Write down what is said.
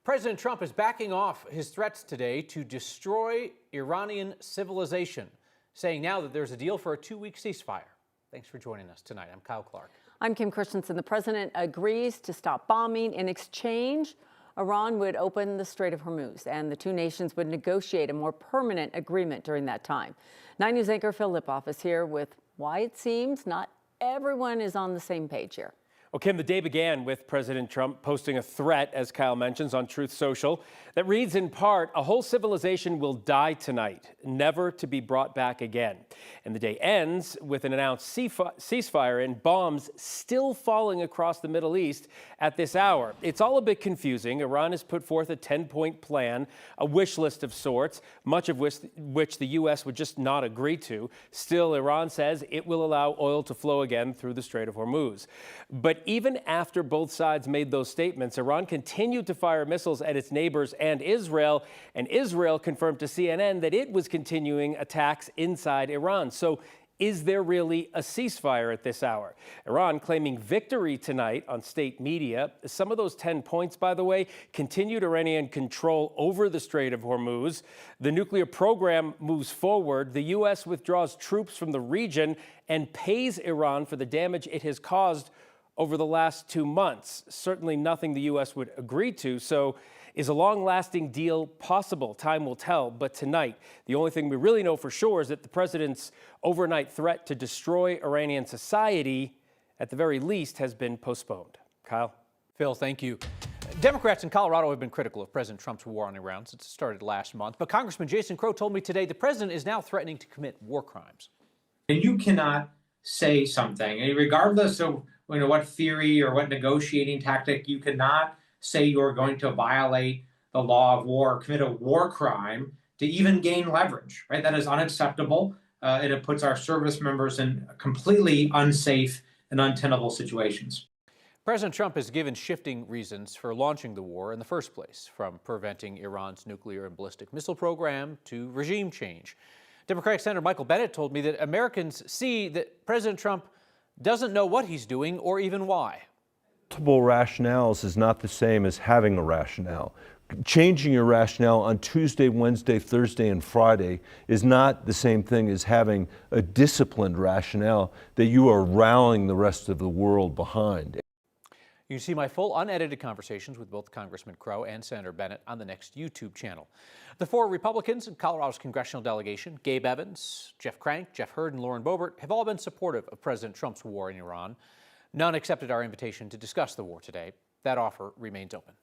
President Trump is backing off his threats today to destroy Iranian civilization, saying now that there's a deal for a 2-week ceasefire. Thanks for joining us tonight. I'm Kyle Clark. I'm Kim Christensen. The president agrees to stop bombing. In exchange, Iran would open the Strait of Hormuz, and the two nations would negotiate a more permanent agreement during that time. 9 News anchor Phil Lipoff is here with why it seems not everyone is on the same page here. Well, Kim, the day began with President Trump posting a threat, as Kyle mentions, on Truth Social that reads in part, "A whole civilization will die tonight, never to be brought back again." And the day ends with an announced ceasefire and bombs still falling across the Middle East at this hour. It's all a bit confusing. Iran has put forth a 10-point plan, a wish list of sorts, much of which the U.S. would just not agree to. Still, Iran says it will allow oil to flow again through the Strait of Hormuz. But even after both sides made those statements, Iran continued to fire missiles at its neighbors and Israel confirmed to CNN that it was continuing attacks inside Iran. So is there really a ceasefire at this hour? Iran claiming victory tonight on state media. Some of those 10 points, by the way, continued Iranian control over the Strait of Hormuz. The nuclear program moves forward. The U.S. withdraws troops from the region and pays Iran for the damage it has caused over the last 2 months. Certainly nothing the U.S. would agree to. So is a long-lasting deal possible? Time will tell. But tonight, the only thing we really know for sure is that the president's overnight threat to destroy Iranian society, at the very least, has been postponed. Kyle? Phil, thank you. Democrats in Colorado have been critical of President Trump's war on Iran since it started last month. But Congressman Jason Crow told me today the president is now threatening to commit war crimes. And you cannot say something, and regardless of what theory or what negotiating tactic, you cannot say you're going to violate the law of war or commit a war crime to even gain leverage, right? That is unacceptable, and it puts our service members in completely unsafe and untenable situations. President Trump has given shifting reasons for launching the war in the first place, from preventing Iran's nuclear and ballistic missile program to regime change. Democratic Senator Michael Bennet told me that Americans see that President Trump doesn't know what he's doing or even why. Multiple rationales is not the same as having a rationale. Changing your rationale on Tuesday, Wednesday, Thursday, and Friday is not the same thing as having a disciplined rationale that you are rallying the rest of the world behind. You can see my full unedited conversations with both Congressman Crow and Senator Bennet on the next YouTube channel. The 4 Republicans in Colorado's congressional delegation, Gabe Evans, Jeff Crank, Jeff Hurd, and Lauren Boebert, have all been supportive of President Trump's war in Iran. None accepted our invitation to discuss the war today. That offer remains open.